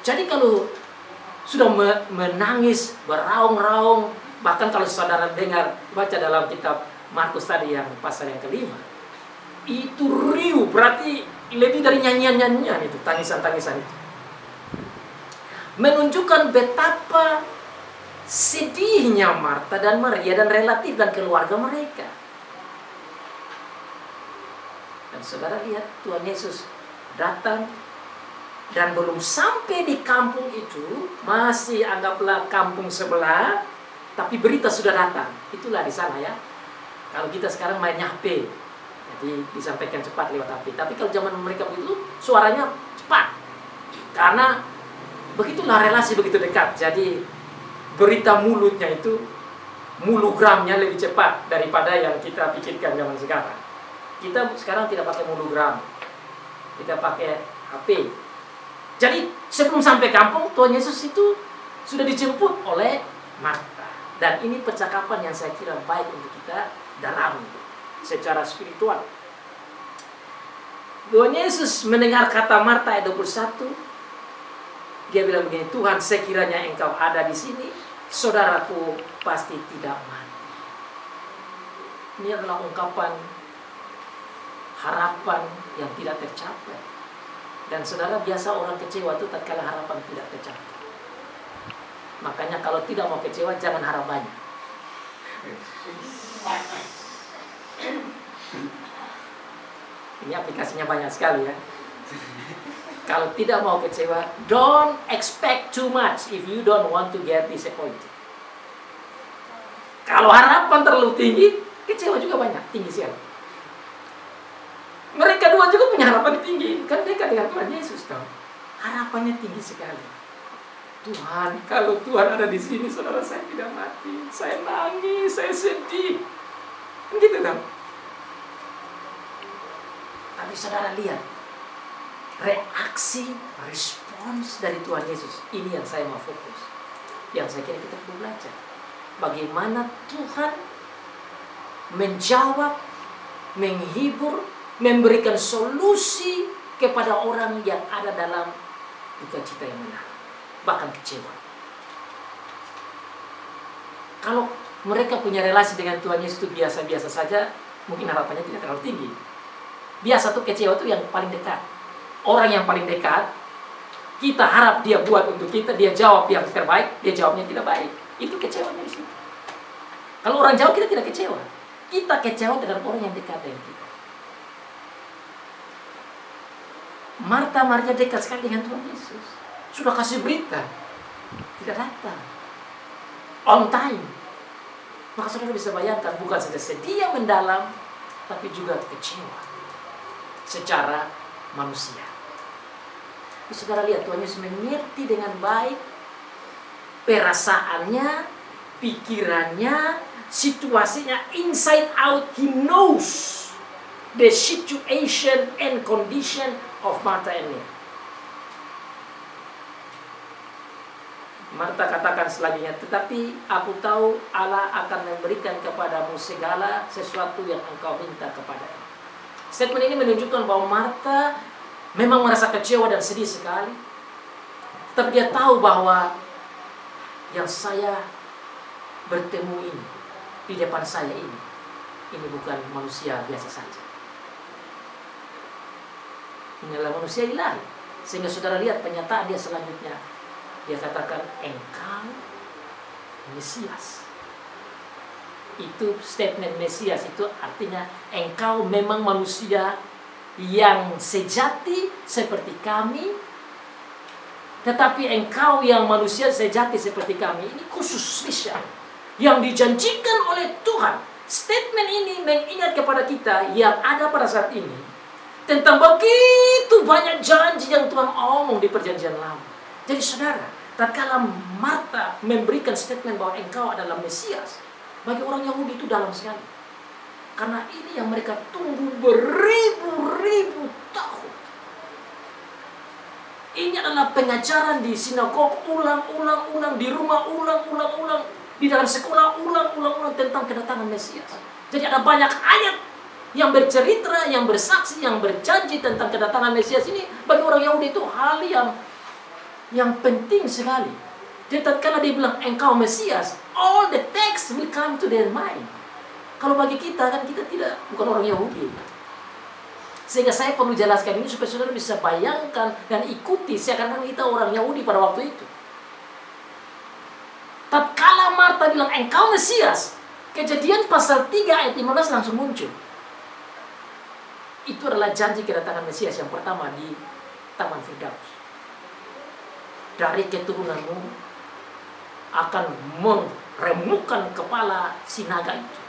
Jadi kalau sudah menangis, beraung-raung, bahkan kalau saudara dengar, baca dalam kitab Markus tadi yang pasal yang kelima, itu riuh, berarti lebih dari nyanyian-nyanyian itu, tangisan-tangisan itu. Menunjukkan betapa sedihnya Marta dan Maria dan relatif dan keluarga mereka. Dan saudara lihat Tuhan Yesus datang, dan belum sampai di kampung itu, masih anggaplah kampung sebelah, tapi berita sudah datang. Itulah di sana ya. Kalau kita sekarang mainnya HP, jadi disampaikan cepat lewat HP. Tapi kalau zaman mereka begitu, suaranya cepat. Karena begitulah relasi begitu dekat. Jadi berita mulutnya itu, mulugramnya lebih cepat daripada yang kita pikirkan zaman sekarang. Kita sekarang tidak pakai mulugram, kita pakai HP. Jadi sebelum sampai kampung, Tuhan Yesus itu sudah dijemput oleh Marta. Dan ini percakapan yang saya kira baik untuk kita dalam secara spiritual. Tuhan Yesus mendengar kata Marta ayat 21. Dia bilang begini, Tuhan, sekiranya Engkau ada di sini, saudaraku pasti tidak mati. Ini adalah ungkapan harapan yang tidak tercapai. Dan saudara, biasa orang kecewa itu tatkala harapan tidak tercapai. Makanya kalau tidak mau kecewa, jangan harap banyak. Ini aplikasinya banyak sekali ya. Kalau tidak mau kecewa, don't expect too much if you don't want to get disappointed. Kalau harapan terlalu tinggi, kecewa juga banyak, tinggi sekali. Mereka dua juga punya harapan tinggi, kan dekat dengan Tuhan Yesus tahu. Harapannya tinggi sekali. Tuhan, kalau Tuhan ada di sini, saudara, saya tidak mati. Saya nangis, saya sedih. Begitu kan? Tapi saudara lihat reaksi, respons dari Tuhan Yesus. Ini yang saya mau fokus, yang saya kira kita perlu belajar. Bagaimana Tuhan menjawab, menghibur, memberikan solusi kepada orang yang ada dalam duka cita yang mendalam, bahkan kecewa. Kalau mereka punya relasi dengan Tuhan Yesus itu biasa-biasa saja, mungkin harapannya tidak terlalu tinggi. Biasa tuh kecewa tuh yang paling dekat. Orang yang paling dekat, kita harap dia buat untuk kita, dia jawab yang terbaik, dia jawabnya tidak baik. Itu kecewanya di situ. Kalau orang jauh kita tidak kecewa. Kita kecewa dengan orang yang dekat dengan kita. Marta dekat sekali dengan Tuhan Yesus. Sudah kasih berita, tidak datang on time. Maka saudara bisa bayangkan, bukan saja sedih yang mendalam, tapi juga kecewa secara manusia. Tapi saudara lihat, Tuhan Yesus mengerti dengan baik perasaannya, pikirannya, situasinya, inside out. He knows the situation and condition of Martha and Mary. Marta katakan selanjutnya, tetapi aku tahu Allah akan memberikan kepadamu segala sesuatu yang engkau minta kepadanya. Statement ini menunjukkan bahwa Marta memang merasa kecewa dan sedih sekali. Tetapi dia tahu bahwa yang saya bertemu ini, di depan saya ini bukan manusia biasa saja. Ini adalah manusia ilahi. Sehingga saudara lihat pernyataan dia selanjutnya. Dia katakan, engkau Mesias. Itu statement Mesias itu artinya engkau memang manusia yang sejati seperti kami. Tetapi engkau yang manusia sejati seperti kami, ini khusus spesial yang dijanjikan oleh Tuhan. Statement ini mengingat kepada kita yang ada pada saat ini tentang begitu banyak janji yang Tuhan omong di perjanjian lama. Jadi saudara, tatkala Marta memberikan statement bahwa engkau adalah Mesias, bagi orang Yahudi itu dalam sekali. Karena ini yang mereka tunggu beribu-ribu tahun. Ini adalah pengajaran di sinagog ulang-ulang, di rumah ulang-ulang, di dalam sekolah ulang-ulang tentang kedatangan Mesias. Jadi ada banyak ayat yang bercerita, yang bersaksi, yang berjanji tentang kedatangan Mesias ini. Bagi orang Yahudi itu hal yang yang penting sekali. Jadi tatkala dia bilang engkau Mesias, all the text will come to their mind. Kalau bagi kita kan kita bukan orang Yahudi. Sehingga saya perlu jelaskan ini supaya saudara bisa bayangkan dan ikuti seakan-akan kita orang Yahudi pada waktu itu. Tatkala Marta bilang engkau Mesias, Kejadian pasal 3 ayat 15 langsung muncul. Itu adalah janji kedatangan Mesias yang pertama di Taman Firdaus. Dari keturunanmu akan meremukkan kepala si naga itu.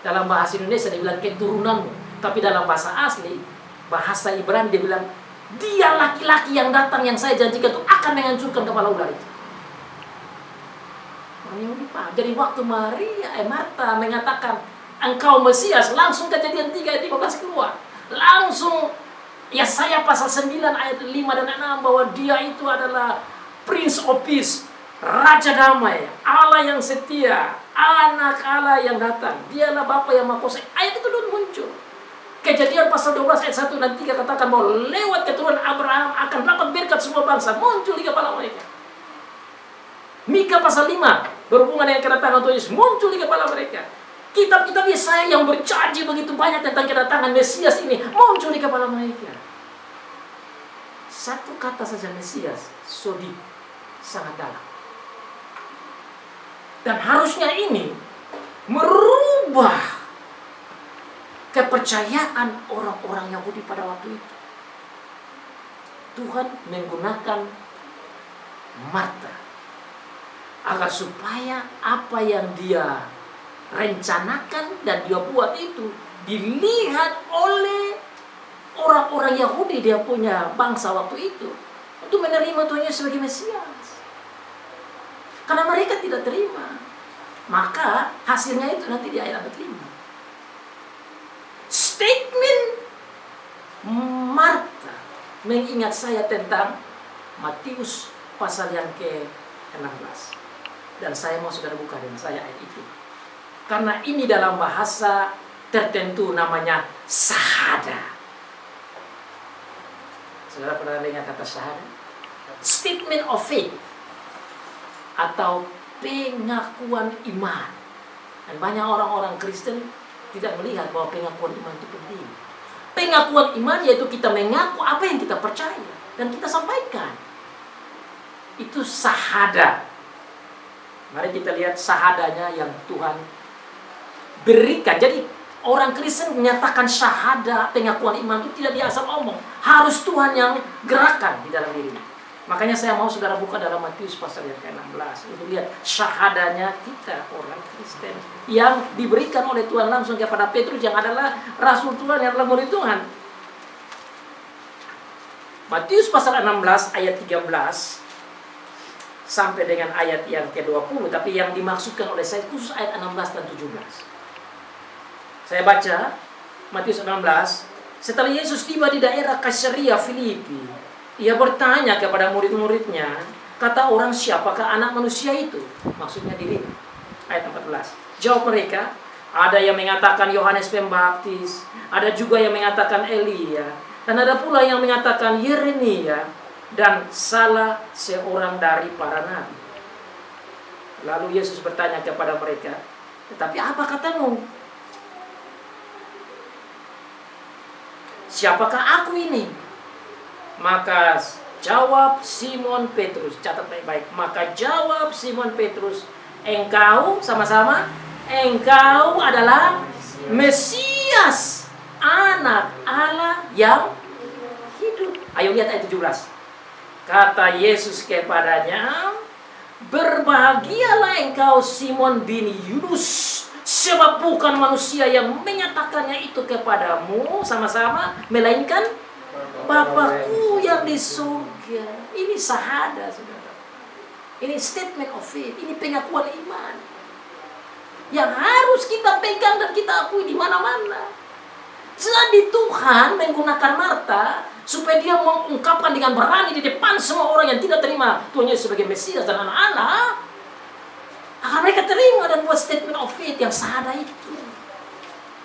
Dalam bahasa Indonesia dia bilang keturunanmu, tapi dalam bahasa asli, bahasa Ibrani dia bilang dia laki-laki yang datang yang saya janjikan itu akan menghancurkan kepala ular itu. Jadi waktu Marta mengatakan engkau Mesias, langsung Kejadian 3 ayat 15 keluar. Langsung Yesaya pasal 9 ayat 5 dan 6 bahwa dia itu adalah Prince of Peace, Raja Damai, Allah yang setia, Anak Allah yang datang. Dialah Bapa yang Maha Kuasa. Ayat itu dulu muncul. Kejadian pasal 12 ayat 1 dan 3 katakan bahwa lewat keturunan Abraham akan dapat berkat semua bangsa. Muncul di kepala mereka. Mika pasal 5 berhubungan dengan kedatangan Tuhan Yesus, muncul di kepala mereka. Kitab-kitab Yesaya yang berjanji begitu banyak tentang kedatangan Mesias ini muncul di kepala mereka. Satu kata saja Mesias, sodik, sangat dalam. Dan harusnya ini merubah kepercayaan orang-orang Yahudi pada waktu itu. Tuhan menggunakan Marta agar supaya apa yang dia rencanakan dan dia buat itu dilihat oleh orang-orang Yahudi, dia punya bangsa waktu itu, untuk menerima Tuhan Yesus sebagai Mesias. Karena mereka tidak terima, maka hasilnya itu nanti di ayat 5. Statement Marta mengingat saya tentang Matius pasal yang ke-16. Dan saya mau saudara buka dengan saya ayat itu. Karena ini dalam bahasa tertentu namanya syahada. Saudara pernah dengar kata syahada? Statement of faith atau pengakuan iman. Dan banyak orang-orang Kristen tidak melihat bahwa pengakuan iman itu penting. Pengakuan iman yaitu kita mengaku apa yang kita percaya dan kita sampaikan. Itu syahada. Mari kita lihat syahadanya yang Tuhan berikan. Jadi orang Kristen menyatakan syahada, pengakuan iman itu tidak dia asal omong. Harus Tuhan yang gerakan di dalam dirinya. Makanya saya mau saudara buka dalam Matius pasal yang ke-16 untuk lihat syahadanya kita orang Kristen yang diberikan oleh Tuhan langsung kepada Petrus yang adalah Rasul Tuhan yang adalah murid Tuhan. Matius pasal 16 ayat 13 sampai dengan ayat yang ke-20, tapi yang dimaksudkan oleh saya khusus ayat 16 dan 17. Saya baca Matius 16. Setelah Yesus tiba di daerah Kaisarea Filipi, ia bertanya kepada murid-muridnya, kata orang siapakah anak manusia itu? Maksudnya dirinya. Ayat 14. Jawab mereka, ada yang mengatakan Yohanes Pembaptis, ada juga yang mengatakan Elia, dan ada pula yang mengatakan Yeremia, dan salah seorang dari para nabi. Lalu Yesus bertanya kepada mereka, tetapi apa katamu? Siapakah aku ini? Maka jawab Simon Petrus, catat baik-baik. Maka jawab Simon Petrus, engkau sama-sama, engkau adalah Mesias, Anak Allah yang hidup. Ayo lihat ayat 17. Kata Yesus kepadanya, berbahagialah engkau Simon bin Yunus, sebab bukan manusia yang menyatakannya itu kepadamu sama-sama, melainkan Bapakku yang di surga. Ini syahada, saudara. Ini statement of faith, ini pengakuan iman yang harus kita pegang dan kita akui di mana-mana. Jadi Tuhan menggunakan Marta supaya dia mengungkapkan dengan berani di depan semua orang yang tidak terima Tuhan Yesus sebagai Mesias dan anak Allah, agar mereka terima dan buat statement of faith yang syahada itu.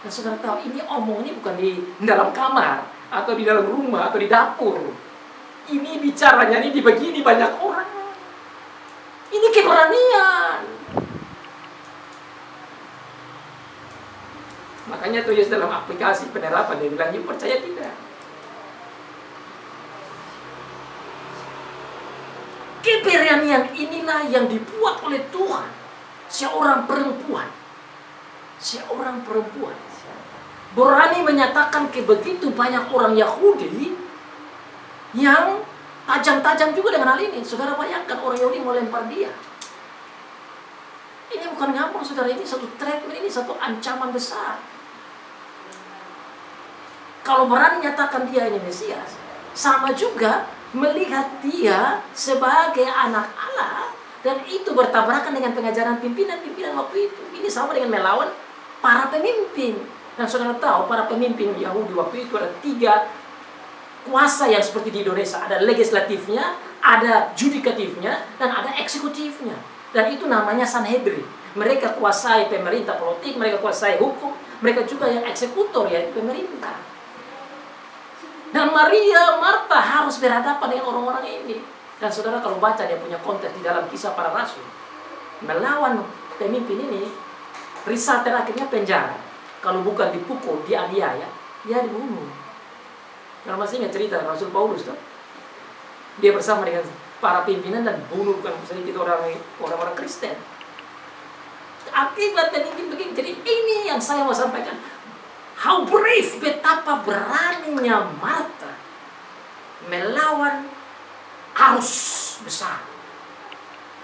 Dan saudara tahu, ini omong ini bukan di dalam kamar atau di dalam rumah atau di dapur. Ini bicaranya ini dibegini banyak orang. Ini keberanian. Makanya tuh Yesus dalam aplikasi penerapan dia bilang, "You percaya tidak?" Keberanian inilah yang dibuat oleh Tuhan. Seorang perempuan berani menyatakan ke begitu banyak orang Yahudi yang tajam-tajam juga dengan hal ini. Saudara bayangkan orang Yahudi mau lempar dia. Ini bukan ngomong, saudara, ini satu treatment, ini satu ancaman besar. Kalau berani nyatakan dia ini Mesias, sama juga melihat dia sebagai anak Allah, dan itu bertabrakan dengan pengajaran pimpinan-pimpinan waktu itu. Ini sama dengan melawan para pemimpin. Dan saudara tahu, para pemimpin Yahudi waktu itu ada 3 kuasa yang seperti di Indonesia. Ada legislatifnya, ada judikatifnya, dan ada eksekutifnya. Dan itu namanya Sanhedrin. Mereka kuasai pemerintah politik, mereka kuasai hukum, mereka juga yang eksekutor, ya pemerintah. Dan Maria, Marta harus berhadapan dengan orang-orang ini. Dan saudara kalau baca dia punya konteks di dalam Kisah Para Rasul, melawan pemimpin ini, result terakhirnya penjara. Kalau bukan dipukul, dianiaya, dia dibunuh. Kalau masih ingat cerita Rasul Paulus tuh, dia bersama dengan para pimpinan dan bunuh bukan sedikit orang-orang Kristen. Akibat pemimpin begini. Jadi ini yang saya mau sampaikan. How brave, betapa beraninya Marta melawan arus besar,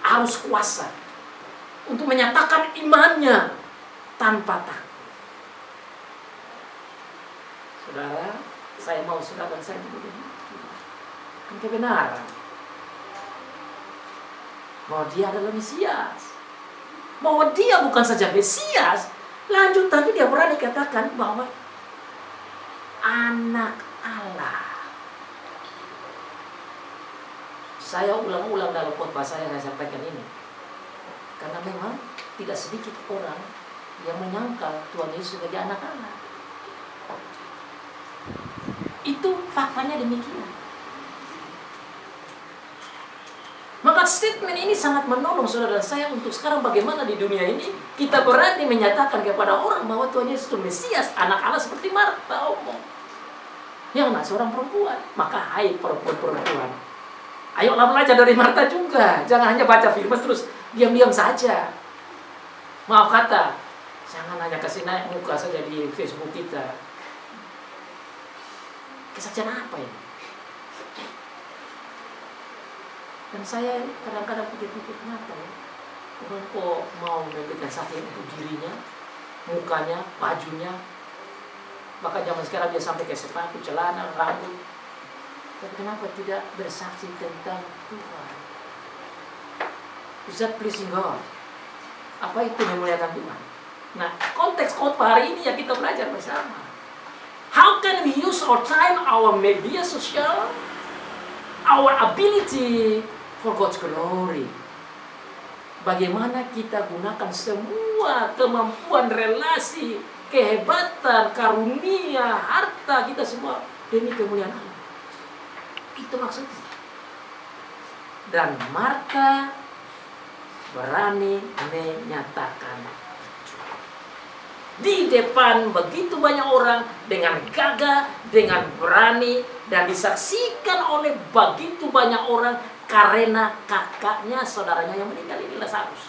arus kuasa, untuk menyatakan imannya tanpa takut. Saudara, saya mau saudara saya begini. Kan kebenaran. Bahwa dia adalah Mesias. Bahwa dia bukan saja Mesias, lanjut tapi dia berani katakan bahwa anak Allah. Saya ulang-ulang dalam khotbah saya sampaikan ini. Karena memang tidak sedikit orang yang menyangkal Tuhan Yesus sebagai anak Allah. Itu faktanya demikian. Maka statement ini sangat menolong saudara dan saya untuk sekarang bagaimana di dunia ini kita berani menyatakan kepada orang bahwa Tuhan Yesus itu Mesias, anak Allah seperti Marta omong. Yang nak seorang perempuan. Maka hai perempuan-perempuan, ayolah belajar dari Marta juga. Jangan hanya baca firman terus diam-diam saja. Maaf kata, jangan hanya kasih naik muka saja di Facebook kita. Kesaksian apa ini? Dan saya kadang-kadang pikir-pikir kenapa ya? Orang kok mau memberikan saking untuk dirinya, mukanya, bajunya. Maka zaman sekarang dia sampai ke sepatu, celana, rambut. Tapi kenapa tidak bersaksi tentang Tuhan? Is that pleasing God? Apa itu memuliakan Tuhan? Nah, konteks khotbah hari ini yang kita belajar bersama. How can we use our time, our media sosial, our ability for God's glory? Bagaimana kita gunakan semua kemampuan, relasi, kehebatan, karunia, harta kita semua demi kemuliaan Allah. Itu maksudnya. Dan Marta berani menyatakan di depan begitu banyak orang dengan gagah, dengan berani, dan disaksikan oleh begitu banyak orang karena kakaknya, saudaranya yang meninggal ini Lazarus.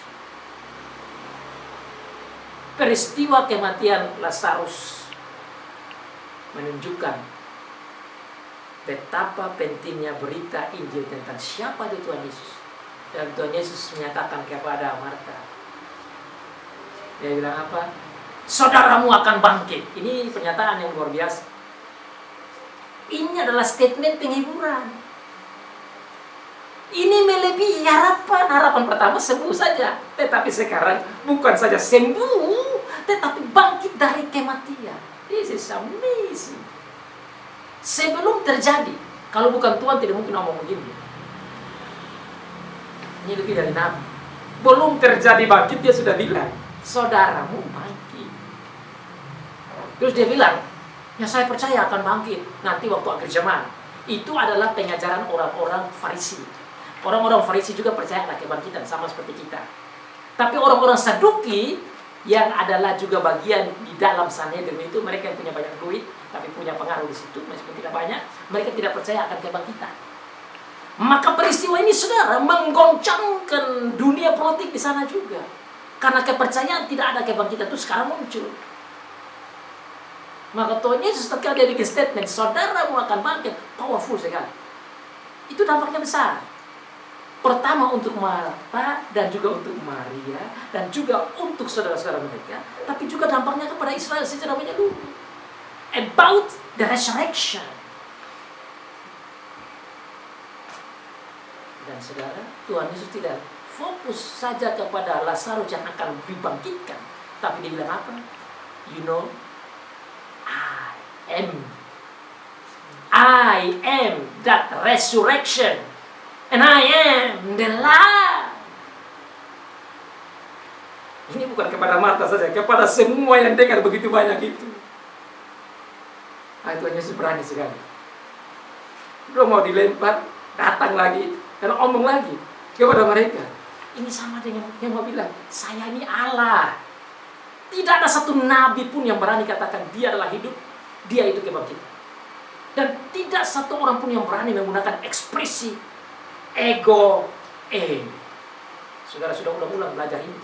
Peristiwa kematian Lazarus menunjukkan betapa pentingnya berita Injil tentang siapa itu Tuhan Yesus. Dan Tuhan Yesus menyatakan kepada Marta, dia bilang apa? Saudaramu akan bangkit. Ini pernyataan yang luar biasa. Ini adalah statement penghiburan. Ini melebihi harapan. Harapan pertama sembuh saja. Tetapi sekarang bukan saja sembuh, tetapi bangkit dari kematian. This is amazing. Sebelum terjadi, kalau bukan Tuhan tidak mungkin ngomong begini. Ini lebih dari nabi. Belum terjadi bangkit dia sudah bilang, saudaramu bangkit. Terus dia bilang, ya saya percaya akan bangkit nanti waktu akhir zaman. Itu adalah pengajaran orang-orang Farisi. Orang-orang Farisi juga percaya ada kebangkitan, sama seperti kita. Tapi orang-orang Saduki, yang adalah juga bagian di dalam Sanhedrin itu, mereka yang punya banyak duit, tapi punya pengaruh di situ, meskipun tidak banyak, mereka tidak percaya akan kebangkitan. Maka peristiwa ini, saudara, menggoncangkan dunia politik di sana juga. Karena kepercayaan tidak ada kebangkitan itu sekarang muncul. Maka Tuhan Yesus ketika dia bikin statement, saudaramu akan bangkit, powerful sekali. Itu dampaknya besar. Pertama untuk Marta dan juga untuk Maria dan juga untuk saudara-saudara mereka, tapi juga dampaknya kepada Israel secara menyeluruh. About the resurrection. Dan saudara, Tuhan Yesus tidak fokus saja kepada Lazarus yang akan dibangkitkan, tapi dia bilang apa? You know, I am that resurrection, and I am the life. Ini bukan kepada Marta saja, kepada semua yang dengar begitu banyak itu. Tuhan Yesus berani sekali. Dia mau dilempar, datang lagi, dan omong lagi kepada mereka. Ini sama dengan yang mau bilang, saya ini Allah. Tidak ada satu nabi pun yang berani katakan dia adalah hidup, dia itu kebangkitan. Dan tidak satu orang pun yang berani menggunakan ekspresi ego emi. Saudara sudah ulang-ulang belajar ini.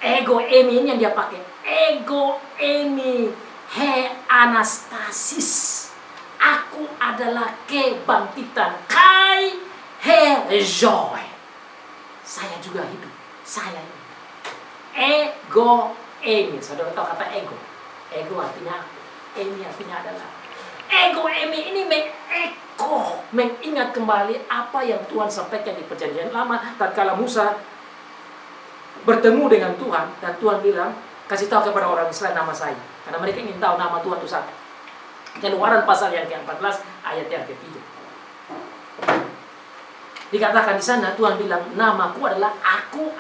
Ego emi ini yang dia pakai. Ego emi he anastasis. Aku adalah kebangkitan. Kai he joy. Saya juga hidup. Saya hidup. Ego emi. Saudara tahu kata ego? Ego artinya aku. Emi artinya adalah. Ego emi ini mengingat kembali apa yang Tuhan sampaikan di Perjanjian Lama tatkala Musa bertemu dengan Tuhan dan Tuhan bilang, kasih tahu kepada orang Israel nama saya, karena mereka ingin tahu nama Tuhan itu siapa. Keluaran pasal yang ke-14 ayat yang ke-3. Dikatakan di sana Tuhan bilang, namaku adalah aku.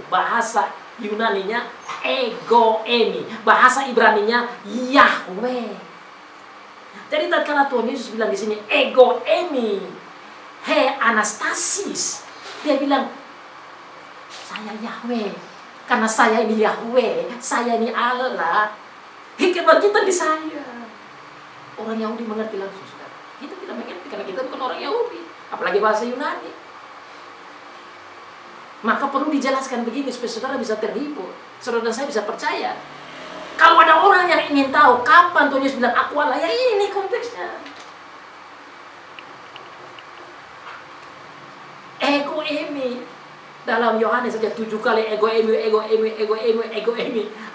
Bahasa Yunaninya ego emi, bahasa Ibraninya Yahweh. Jadi tatkala Tuhan Yesus bilang di sini ego emi he anastasis, dia bilang saya Yahweh. Karena saya ini Yahweh, saya ini Allah. Kebangkitan di saya. Orang Yahudi mengerti langsung, saudara. Kita tidak mengerti karena kita bukan orang Yahudi, apalagi bahasa Yunani. Maka perlu dijelaskan begini supaya saudara bisa terhibur, saudara dan saya bisa percaya. Kalau ada orang yang ingin tahu kapan Tuhan Yesus bilang aku Allah, ya ini konteksnya. Ego emi. Dalam Yohanes saja 7 kali ego emi.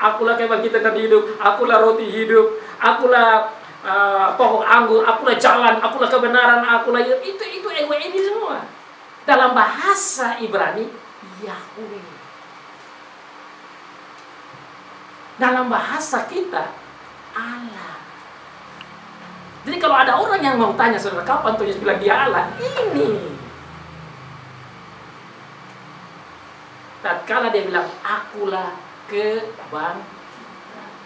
Akulah kebangkitan dan hidup, akulah roti hidup, akulah pokok anggur, akulah jalan, akulah kebenaran, akulah hidup. Itu ego emi semua. Dalam bahasa Ibrani Yahweh. Dalam bahasa kita Allah. Jadi kalau ada orang yang mau tanya saudara kapan Tuhan Yesus bilang dia Allah, ini tatkala dia bilang akulah kebangkitan.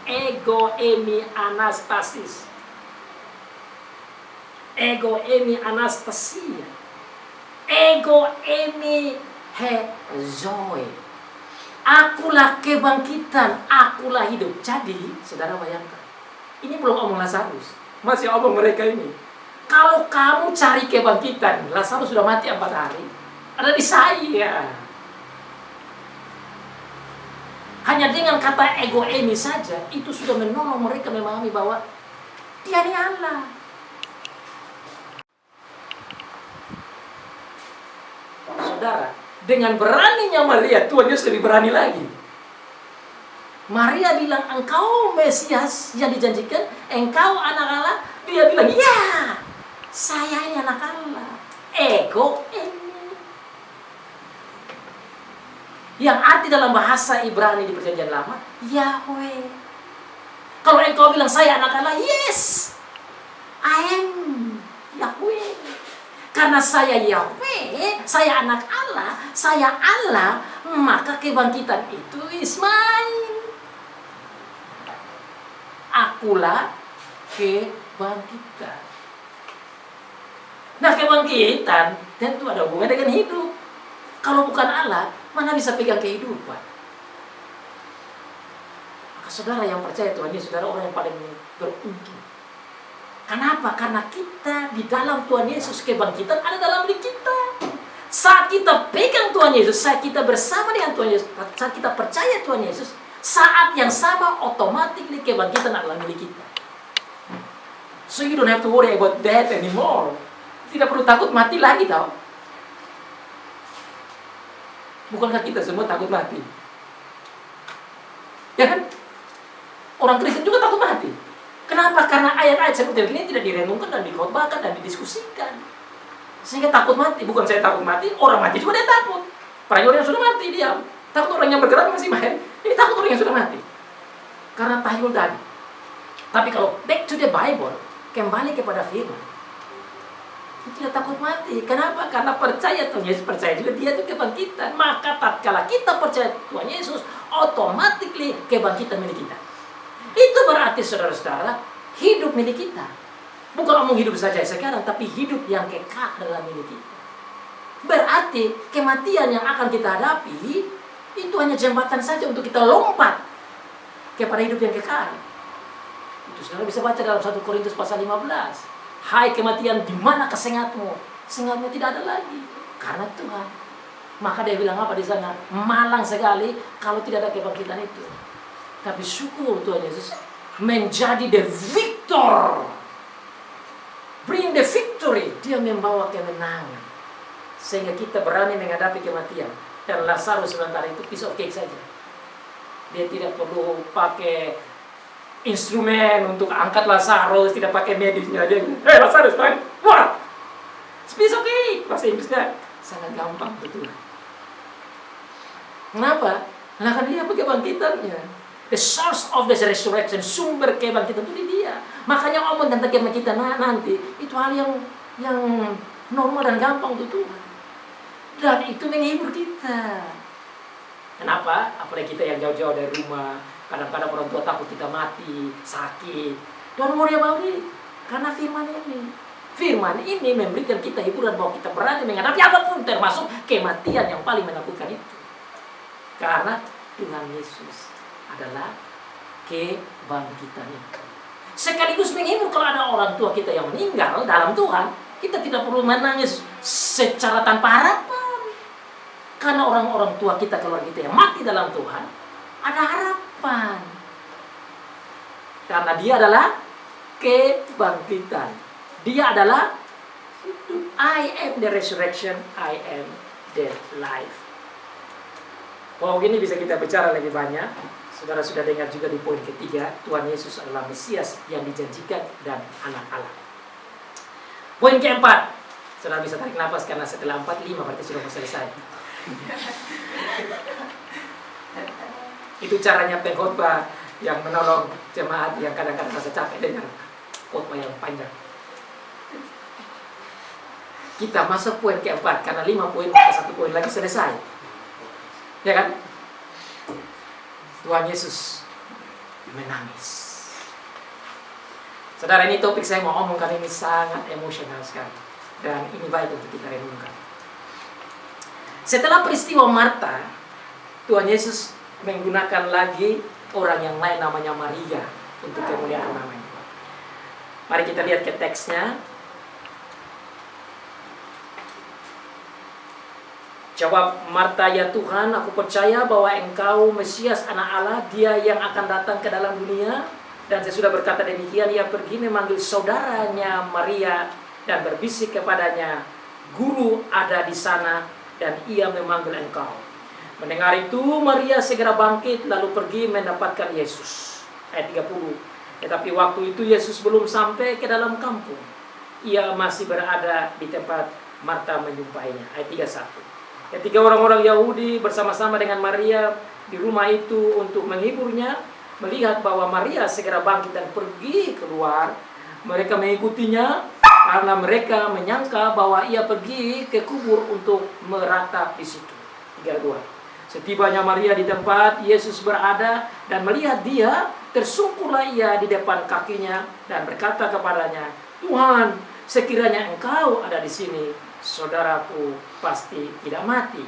Ego emi anastasis. Ego emi anastasia. Ego emi he zoe. Akulah kebangkitan, akulah hidup. Jadi, saudara bayangkan, ini belum omong Lazarus, masih omong mereka ini. Kalau kamu cari kebangkitan, Lazarus sudah mati 4 hari, ada di saya. Hanya dengan kata ego emi saja, itu sudah menolong mereka memahami bahwa dia ini Allah. Saudara, dengan beraninya Maria, Tuhan Yesus lebih berani lagi. Maria bilang, engkau Mesias yang dijanjikan, engkau anak Allah. Dia bilang, ya, saya ini anak Allah. Ego ini. Yang arti dalam bahasa Ibrani di Perjanjian Lama, Yahweh. Kalau engkau bilang, saya anak Allah, yes, I am Yahweh. Karena saya Yahweh, saya anak Allah, saya Allah, maka kebangkitan itu is mine. Akulah kebangkitan. Nah, kebangkitan tentu ada hubungan dengan hidup. Kalau bukan Allah, mana bisa pegang kehidupan? Maka saudara yang percaya Tuhan Yesus, saudara orang yang paling beruntung. Kenapa? Karena kita di dalam Tuhan Yesus, kebangkitan ada dalam diri kita. Saat kita pegang Tuhan Yesus, saat kita bersama dengan Tuhan Yesus, saat kita percaya Tuhan Yesus, saat yang sama otomatis kebangkitan adalah milik kita. So you don't have to worry about death anymore. Tidak perlu takut mati lagi tau. Bukankah kita semua takut mati? Ya kan? Orang Kristen juga takut mati. Kenapa? Karena ayat-ayat seperti ini tidak direnungkan dan dikhotbahkan dan didiskusikan. Sehingga takut mati. Bukan saya takut mati, orang mati juga dia takut. Prajurit yang sudah mati diam. Takut orang yang bergerak masih main. Ini takut orang yang sudah mati. Karena tahyul tadi. Tapi kalau back to the Bible, kembali kepada firman, tidak takut mati. Kenapa? Karena percaya Tuhan Yesus, percaya juga dia itu kebangkitan. Maka tatkala kita percaya Tuhan Yesus, otomatis kebangkitan milik kita. Itu berarti saudara-saudara, hidup milik kita. Bukan omong hidup saja sekarang, tapi hidup yang kekal adalah milik kita. Berarti kematian yang akan kita hadapi itu hanya jembatan saja untuk kita lompat kepada hidup yang kekal. Itu saudara bisa baca dalam 1 Korintus pasal 15. Hai kematian, di mana kesengatmu? Sengatmu tidak ada lagi karena Tuhan. Maka dia bilang apa di sana? Malang sekali kalau tidak ada kebangkitan itu. Tapi syukur Tuhan Yesus menjadi the victor. Bring the victory. Dia membawa kemenangan. Sehingga kita berani menghadapi kematian. Dan Lazarus sebentar itu piece of cake saja. Dia tidak perlu pakai instrumen untuk angkat Lazarus, tidak pakai medisnya. Dia, Lazarus, man, what? Piece of cake. Bahasa Inggrisnya sangat gampang betul. Kenapa? Nah, kan dia pakai kebangkitannya. The source of the resurrection, sumber kebangkitan itu di dia. Makanya omong tentang kebangkitan nanti itu hal yang normal dan gampang untuk Tuhan. Dan itu menghibur kita. Kenapa? Apalagi kita yang jauh-jauh dari rumah, kadang-kadang orang tua takut kita mati, sakit. Don't worry about it. Karena firman ini memberikan kita hiburan bahwa kita berani menghadapi apapun, termasuk kematian yang paling menakutkan itu. Karena Tuhan Yesus adalah kebangkitan itu. Sekaligus menghibur kalau ada orang tua kita yang meninggal dalam Tuhan, kita tidak perlu menangis secara tanpa harapan. Karena orang-orang tua kita, keluarga kita yang mati dalam Tuhan, ada harapan. Karena dia adalah kebangkitan. Dia adalah I am the resurrection, I am the life. Bahwa ini bisa kita bicara lebih banyak. Saudara sudah dengar juga di poin ketiga, Tuhan Yesus adalah Mesias yang dijanjikan dan anak Allah. Poin keempat, saudara bisa tarik nafas karena setelah 4, 5 berarti sudah selesai. Itu caranya pengkhotbah yang menolong jemaat yang kadang-kadang merasa capek dengan khotbah yang panjang. Kita masuk poin keempat karena 5 poin, 1 poin lagi selesai. Ya kan? Tuhan Yesus menangis. Saudara, ini topik saya mau omongkan ini sangat emosional sekali. Dan ini baik untuk kita renungkan. Setelah peristiwa Marta, Tuhan Yesus menggunakan lagi orang yang lain namanya Maria untuk kemuliaan namanya. Mari kita lihat ke teksnya. Jawab Marta, ya Tuhan, aku percaya bahwa Engkau Mesias anak Allah, Dia yang akan datang ke dalam dunia. Dan saya sudah berkata demikian, ia pergi memanggil saudaranya Maria dan berbisik kepadanya, Guru ada di sana dan ia memanggil Engkau. Mendengar itu, Maria segera bangkit lalu pergi mendapatkan Yesus. Ayat 30. Tetapi waktu itu Yesus belum sampai ke dalam kampung. Ia masih berada di tempat Marta menjumpainya. Ayat 31. Ketika orang-orang Yahudi bersama-sama dengan Maria di rumah itu untuk menghiburnya, melihat bahwa Maria segera bangkit dan pergi keluar, mereka mengikutinya karena mereka menyangka bahwa ia pergi ke kubur untuk meratap di situ. 32. Setibanya Maria di tempat Yesus berada dan melihat dia, tersungkurlah ia di depan kakinya dan berkata kepadanya, Tuhan, sekiranya engkau ada di sini, saudaraku pasti tidak mati.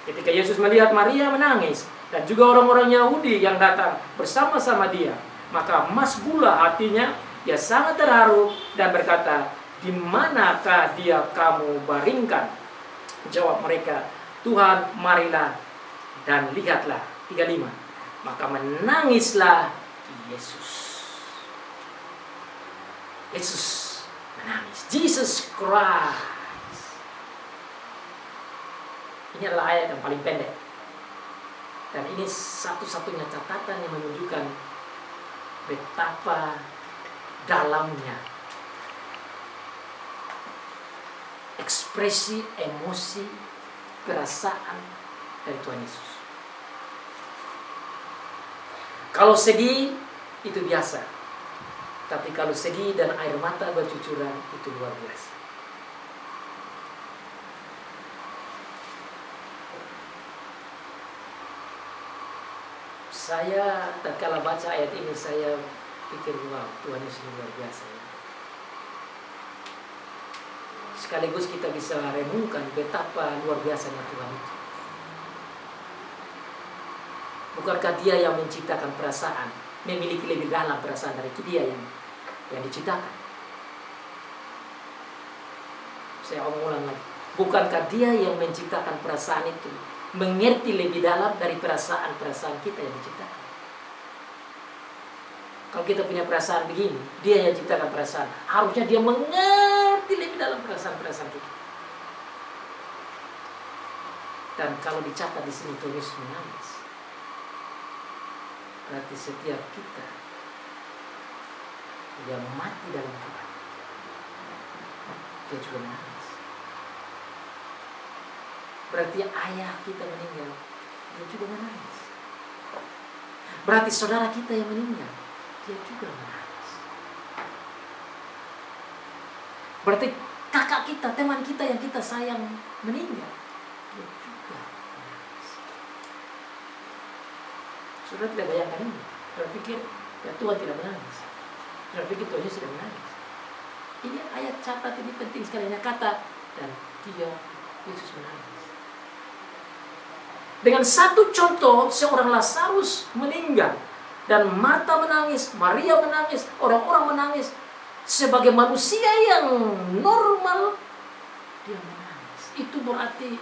Ketika Yesus melihat Maria menangis dan juga orang-orang Yahudi yang datang bersama-sama dia, maka masbulah hatinya, dia sangat terharu dan berkata, "Di manakah dia kamu baringkan?" Jawab mereka, "Tuhan, marilah dan lihatlah." 35. Maka menangislah Yesus. Yesus menangis. Jesus Christ. Ini adalah ayat yang paling pendek. Dan ini satu-satunya catatan yang menunjukkan betapa dalamnya ekspresi, emosi, perasaan dari Tuhan Yesus. Kalau sedih, itu biasa. Tapi kalau sedih dan air mata bercucuran, itu luar biasa. Saya tatkala baca ayat ini, saya pikir, wow, Tuhan Yesus luar biasa. Sekaligus kita bisa renungkan betapa luar biasanya Tuhan itu. Bukankah dia yang menciptakan perasaan, memiliki lebih dalam perasaan dari itu, dia yang diciptakan. Saya ulang lagi. Bukankah dia yang menciptakan perasaan itu, mengerti lebih dalam dari perasaan-perasaan kita yang diciptakan. Kalau kita punya perasaan begini, dia yang ciptakan perasaan. Harusnya dia mengerti lebih dalam perasaan-perasaan kita. Dan kalau dicatat di sini Tuhan Yesus menangis, berarti setiap kita yang mati dalam Tuhan, dia juga menangis. Berarti ayah kita meninggal, dia juga menangis. Berarti saudara kita yang meninggal, dia juga menangis. Berarti kakak kita, teman kita yang kita sayang meninggal, dia juga menangis. Saudara tidak bayangkan ini. Saudara pikir ya Tuhan tidak menangis. Saudara pikir Tuhan sudah menangis. Ini ayat catat, ini penting sekali kata, dan dia, Yesus menangis. Dengan satu contoh, seorang Lazarus meninggal dan Marta menangis, Maria menangis, orang-orang menangis. Sebagai manusia yang normal, dia menangis. Itu berarti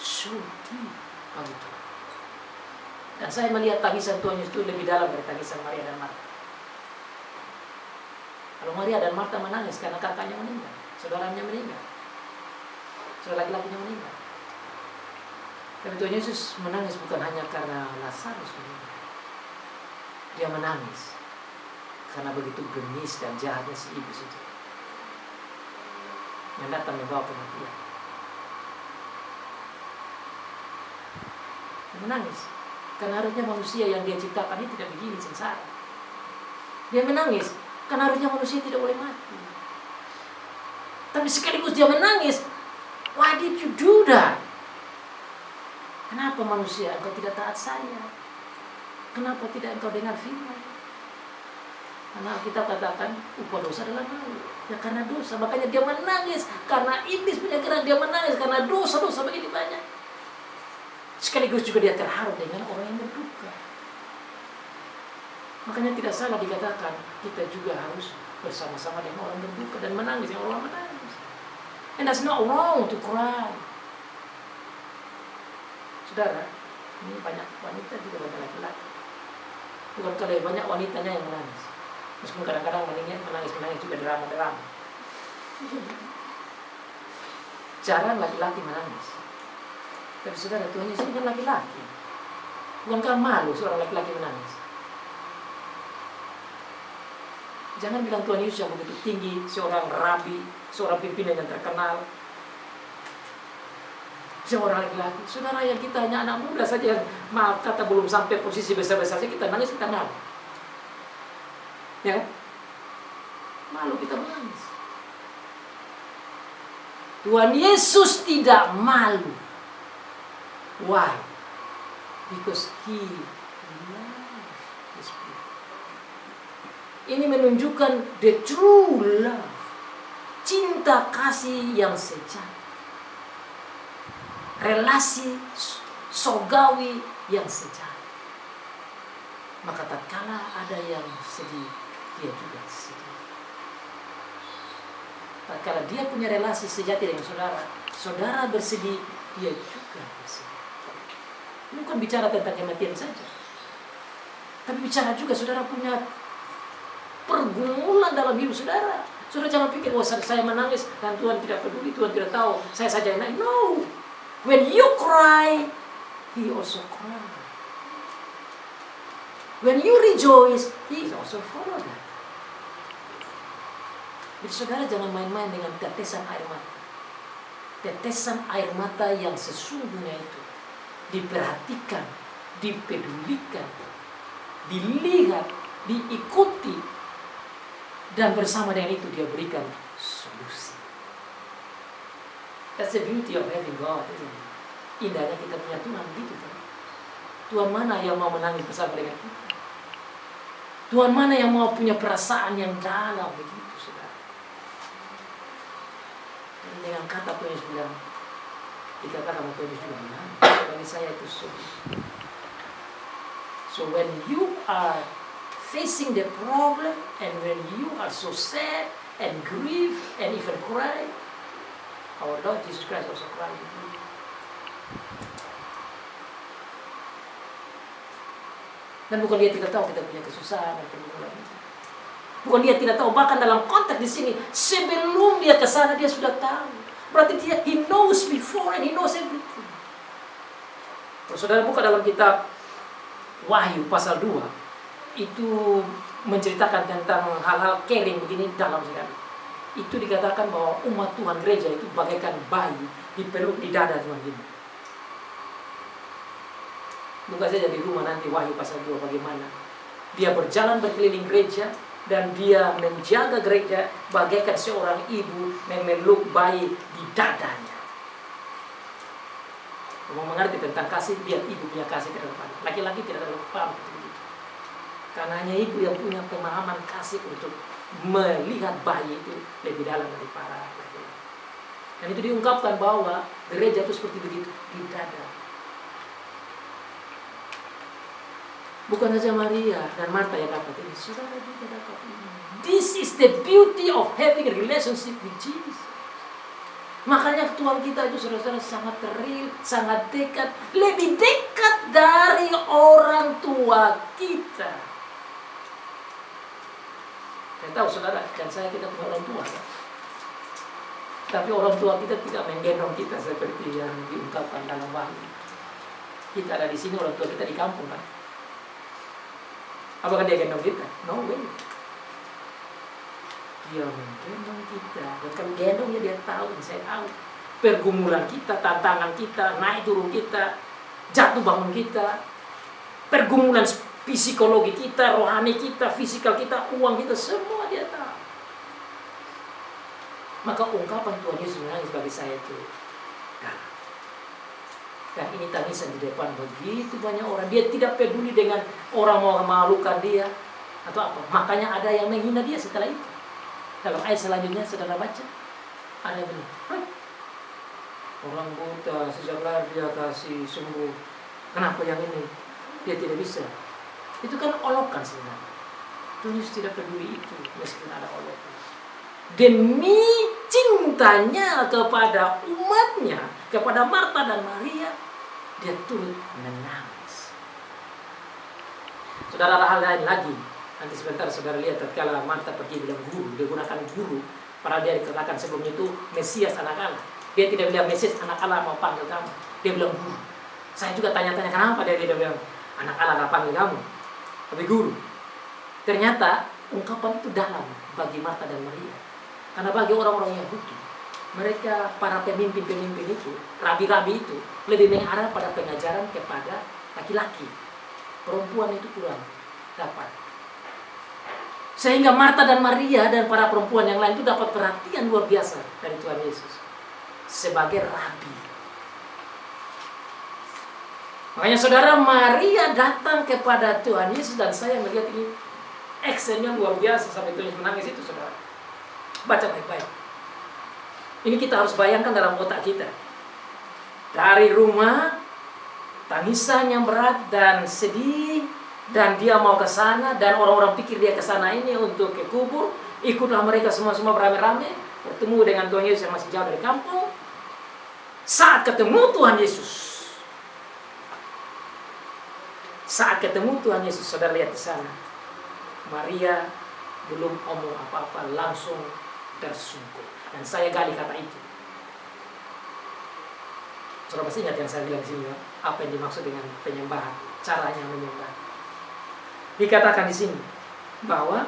sedih bagi Tuhan. Dan saya melihat tangisan Tuhan Yesus itu lebih dalam dari tangisan Maria dan Marta. Kalau Maria dan Marta menangis karena kakaknya meninggal, saudaranya meninggal, saudara laki-lakinya meninggal. Dan Tuhan Yesus menangis bukan hanya karena Lazarus meninggal. Dia menangis karena begitu bengis dan jahatnya si iblis itu yang datang membawa kematian. Dia menangis karena harusnya manusia yang dia ciptakan ini tidak begini sengsara. Dia menangis karena harusnya manusia tidak boleh mati. Tapi sekaligus dia menangis, why did you do that? Kenapa manusia engkau tidak taat saya? Kenapa tidak engkau dengar firman? Karena kita katakan upah dosa adalah maut. Ya karena dosa, makanya dia menangis. Karena iblis punya gerak, dia menangis karena dosa-dosa begini banyak. Sekaligus juga dia terharu dengan orang yang berduka. Makanya tidak salah dikatakan kita juga harus bersama-sama dengan orang berduka dan menangis dengan orang menangis. And that's not wrong to cry. Saudara, ini banyak wanita juga banyak laki-laki. Bukan kalau banyak wanitanya yang menangis. Meskipun kadang-kadang menangis juga drama-drama. Jarang laki-laki menangis. Tapi saudara, Tuhan Yesus kan laki-laki. Bukankah malu seorang laki-laki menangis? Jangan bilang Tuhan Yesus yang begitu tinggi, seorang rabi, seorang pimpinan yang terkenal, seorang laki-laki. Saudara yang kita hanya anak muda saja, maaf kata belum sampai posisi besar-besar saja kita nangis, kita malu. Ya, malu kita menangis. Tuhan Yesus tidak malu. Why? Because He loves His people. Ini menunjukkan the true love. cinta kasih yang sejati, relasi surgawi yang sejati. Maka tatkala ada yang sedih, dia juga sedih. Tatkala dia punya relasi sejati dengan saudara, saudara bersedih, dia juga bersedih. Ini bukan bicara tentang kematian saja, tapi bicara juga saudara punya pergumulan dalam hidup saudara. Saudara jangan pikir, oh saya menangis dan Tuhan tidak peduli, Tuhan tidak tahu, saya saja yang nangis. No, when you cry, He also cry. When you rejoice, He is also follow that. Jadi saudara jangan main-main dengan tetesan air mata. Tetesan air mata yang sesungguhnya itu diperhatikan, dipedulikan, dilihat, diikuti, dan bersama dengan itu dia berikan solusi. That's the beauty of having God, isn't it? Indahnya kita punya Tuhan gitu kan. Tuhan mana yang mau menangis bersama dengan kita? Tuhan mana yang mau punya perasaan yang dalam begitu, saudara? Dan dengan kata Tuhan bilang, dikatakan sama Tuhan juga bilang, bagi saya itu sulit. So when you are facing the problem and when you are so sad and grieve and even cry, our Lord Jesus Christ also cried with you. Dan bukan dia tidak tahu kita punya kesusahan dan pergumulan itu. Bukan dia tidak tahu, bahkan dalam konteks di sini sebelum dia ke sana dia sudah tahu. Berarti dia He knows before and He knows everything. Kalau saudara buka dalam kitab Wahyu pasal 2, itu menceritakan tentang hal-hal caring begini dalam sekali. Itu dikatakan bahwa umat Tuhan gereja itu bagaikan bayi dipeluk di dada Tuhan gini. Buka saja di rumah nanti Wahyu pasal 2 bagaimana dia berjalan berkeliling gereja dan dia menjaga gereja bagaikan seorang ibu memeluk bayi di dadanya. Mau mengerti tentang kasih, biar ibu punya kasih terhadap anak. Laki-laki tidak terlalu paham begitu. Karena hanya ibu yang punya pemahaman kasih untuk melihat bayi itu lebih dalam dari para laki-laki. Dan itu diungkapkan bahwa gereja itu seperti begitu di dada. Bukan saja Maria dan Martha yang dapat ini, saudara juga dapat ini. This is the beauty of having a relationship with Jesus. Makanya Tuhan kita itu saudara-saudara sangat real, sangat dekat, lebih dekat dari orang tua kita. Saya tahu saudara dan saya kita punya orang tua, kan? Tapi orang tua kita tidak menggendong kita seperti yang diungkapkan dalam Wahyu. Kita ada di sini, orang tua kita di kampung, kan? Apakah dia gendong kita? No way. Dia menggendong kita. Dan kalau gendongnya dia tahu, saya tahu. Pergumulan kita, tantangan kita, naik turun kita, jatuh bangun kita, pergumulan psikologi kita, rohani kita, fisikal kita, uang kita, semua dia tahu. Maka ungkapan Tuhan Yesus menangis bagi saya itu. Dan ini tangisan di depan begitu banyak orang. Dia tidak peduli dengan orang mau memalukan dia atau apa. Makanya ada yang menghina dia setelah itu. Dalam ayat selanjutnya saudara baca, ada yang bilang, orang buta sejak lahir dia kasih sembuh. Kenapa yang ini dia tidak bisa? Itu kan olokan sebenarnya. Tuhan Yesus tidak peduli itu meskipun ada olokan. Demi cintanya kepada umatnya, kepada Martha dan Maria, dia turut menangis. Saudara, ada hal lain lagi. Nanti sebentar saudara lihat tatkala Martha pergi bilang guru, dia gunakan guru. Padahal dia dikatakan sebelumnya itu Mesias anak Allah. Dia tidak bilang Mesias anak Allah mau panggil kamu. Dia bilang guru. Saya juga tanya-tanya kenapa dia tidak bilang anak Allah mau panggil kamu, tapi guru. Ternyata ungkapan itu dalam bagi Martha dan Maria. Karena bagi orang-orang Yahudi, mereka para pemimpin-pemimpin itu, rabi-rabi itu, lebih mengarah pada pengajaran kepada laki-laki. Perempuan itu kurang dapat. Sehingga Martha dan Maria dan para perempuan yang lain itu dapat perhatian luar biasa dari Tuhan Yesus sebagai rabi. Makanya saudara, Maria datang kepada Tuhan Yesus dan saya melihat ini actionnya luar biasa sampai Tuhan Yesus menangis itu, saudara. Baca baik-baik. Ini kita harus bayangkan dalam otak kita. Dari rumah, tangisan yang berat dan sedih, dan dia mau ke sana, dan orang-orang pikir dia ke sana ini untuk ke kubur. Ikutlah mereka semua beramai-ramai, bertemu dengan Tuhan Yesus yang masih jauh dari kampung. Saat ketemu Tuhan Yesus, saudara lihat di sana, Maria belum ngomong apa-apa, langsung tersungkur. Dan saya gali kata itu. Saudara pasti ingat yang saya bilang di sini, apa yang dimaksud dengan penyembahan, caranya menyembah. Dikatakan di sini bahwa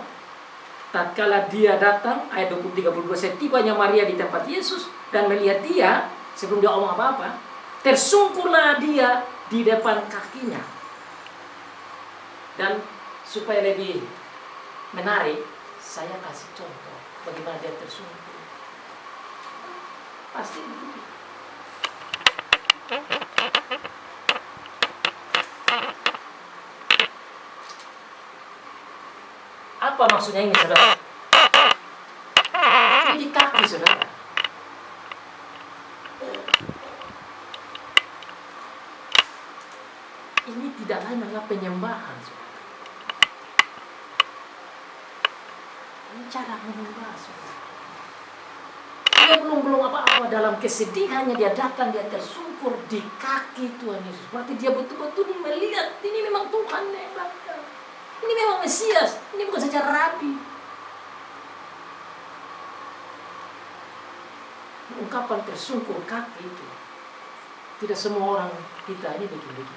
tatkala dia datang, ayat 32, setibanya Maria di tempat Yesus dan melihat dia, sebelum dia ngomong apa-apa, tersungkurlah dia di depan kakinya. Dan supaya lebih menarik, saya kasih contoh bagaimana dia tersungkur. Pasti begini. Apa maksudnya ini, saudara? Ini di kaki, saudara. Ini tidak lain adalah penyembahan, saudara. Ini cara menyembah, saudara. Dia belum apa-apa, dalam kesedihannya dia datang, dia tersungkur di kaki Tuhan Yesus. Berarti dia betul-betul melihat ini memang Tuhan yang datang. Ini memang Mesias, ini bukan saja rabi. Ungkapan tersungkur kaki itu, tidak semua orang kita ini begitu.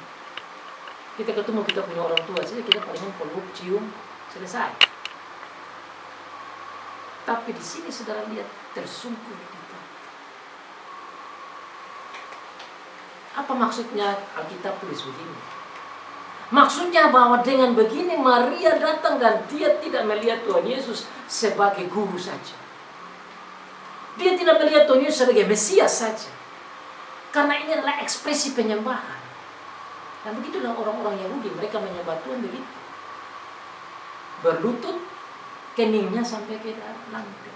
Kita ketemu, kita punya orang tua saja, kita paling peluk, cium, selesai. Tapi di sini saudara lihat tersungkur di kaki. Apa maksudnya Alkitab tulis begini? Maksudnya bahwa dengan begini Maria datang dan dia tidak melihat Tuhan Yesus sebagai guru saja. Dia tidak melihat Tuhan Yesus sebagai Mesias saja. Karena ini adalah ekspresi penyembahan. Dan begitulah orang-orang Yahudi, mereka menyembah Tuhan begitu. Berlutut, keningnya sampai ke lantai.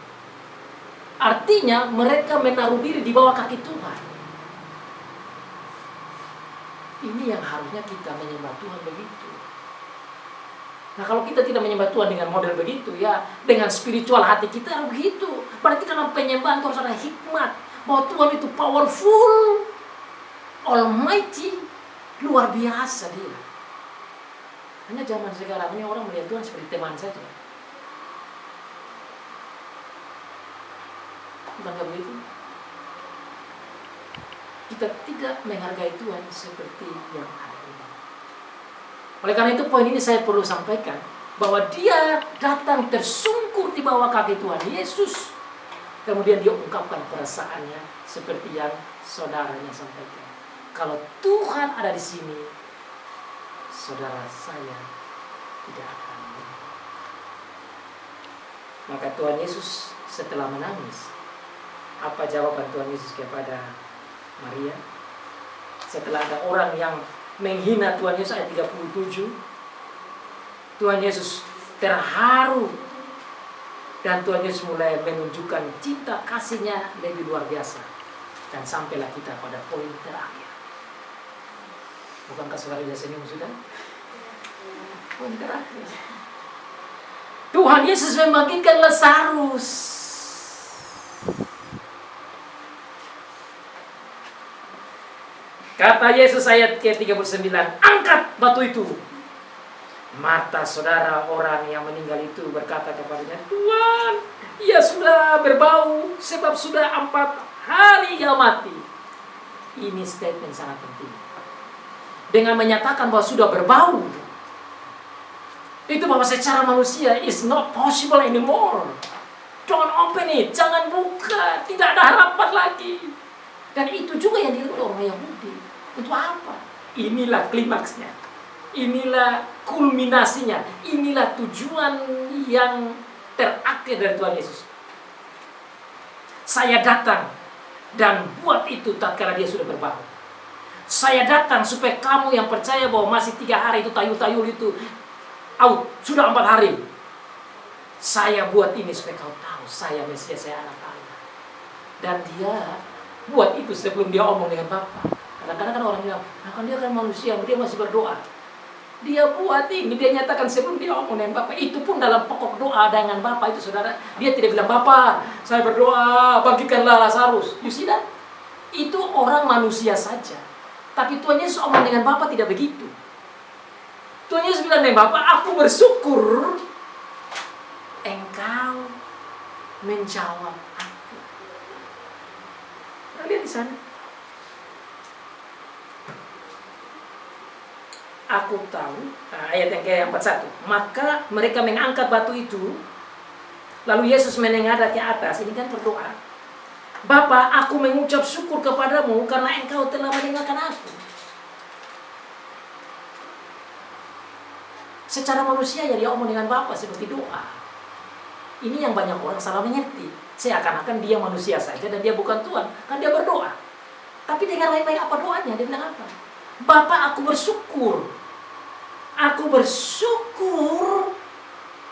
Artinya mereka menaruh diri di bawah kaki Tuhan. Ini yang harusnya kita menyembah Tuhan begitu. Nah, kalau kita tidak menyembah Tuhan dengan model begitu, ya dengan spiritual hati kita begitu. Berarti dalam penyembahan itu harus ada hikmat. Bahwa Tuhan itu powerful, almighty, luar biasa dia. Hanya zaman sekarang ini orang melihat Tuhan seperti teman saja. Bukankah begitu? Kita tidak menghargai Tuhan seperti yang ada ini. Oleh karena itu poin ini saya perlu sampaikan, bahwa dia datang tersungkur di bawah kaki Tuhan Yesus. Kemudian dia ungkapkan perasaannya seperti yang saudaranya sampaikan. Kalau Tuhan ada di sini, saudara saya tidak akan. Maka Tuhan Yesus setelah menangis, apa jawaban Tuhan Yesus kepada Maria? Setelah ada orang yang menghina Tuhan Yesus, ayat 37, Tuhan Yesus terharu dan Tuhan Yesus mulai menunjukkan cinta kasihnya lebih luar biasa. Dan sampailah kita pada poin terakhir. Bukankah saudara sudah senyum sudah? Poin terakhir. Tuhan Yesus membangkitkan Lazarus. Kata Yesus ayat ke-39, angkat batu itu. Marta, saudara orang yang meninggal itu, berkata kepadanya, Tuhan, ia sudah berbau sebab sudah 4 hari ia mati. Ini statement sangat penting. Dengan menyatakan bahwa sudah berbau, itu bahwa secara manusia is not possible anymore. Don't open it, jangan buka, tidak ada harapan lagi. Dan itu juga yang dilakukan orang Yahudi. Untuk apa? Inilah klimaksnya. Inilah kulminasinya. Inilah tujuan yang terakhir dari Tuhan Yesus. Saya datang dan buat itu tatkala dia sudah berbau. Saya datang supaya kamu yang percaya bahwa masih 3 hari itu tayul-tayul itu out, sudah 4 hari. Saya buat ini supaya kau tahu saya Mesias, saya anak Allah. Dan dia buat itu sebelum dia omong dengan Bapa. Kadang-kadang kan orang bilang, nah kan dia kan manusia, dia masih berdoa. Dia buat ini, dia nyatakan sebelum dia omong dengan Bapa. Itu pun dalam pokok doa dengan Bapa itu, saudara. Dia tidak bilang, Bapa, saya berdoa, bangkitkanlah Lazarus. You see that? Itu orang manusia saja. Tapi Tuhan Yesus omong dengan Bapa tidak begitu. Tuhan Yesus bilang dengan Bapa, aku bersyukur engkau menjawab aku. Nah, lihat di sana. Aku tahu, ayat yang ke-41. Maka mereka mengangkat batu itu, lalu Yesus menengadah ke atas. Ini kan berdoa. Bapa, aku mengucap syukur kepadamu karena engkau telah mendengarkan aku. Secara manusia ya dia omong dengan Bapa seperti doa. Ini yang banyak orang salah mengerti. Seakan-akan dia manusia saja dan dia bukan Tuhan. Kan dia berdoa. Tapi dengar baik-baik apa doanya. Dia bilang apa? Bapa, aku bersyukur. Aku bersyukur.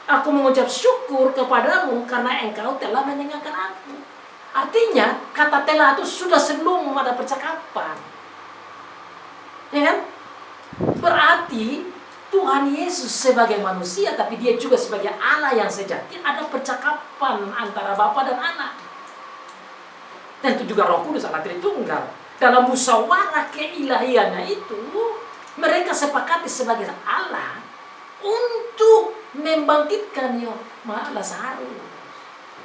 Aku mengucap syukur kepadamu karena engkau telah mendengarkan aku. Artinya, kata telah itu sudah sebelum ada percakapan. Ya kan? Berarti Tuhan Yesus sebagai manusia, tapi dia juga sebagai Allah yang sejati, ada percakapan antara Bapa dan Anak. Dan itu juga Roh Kudus, Allah Tritunggal. Dalam musyawarah keilahiannya itu, mereka sepakati sebagai Allah untuk membangkitkan Lazarus.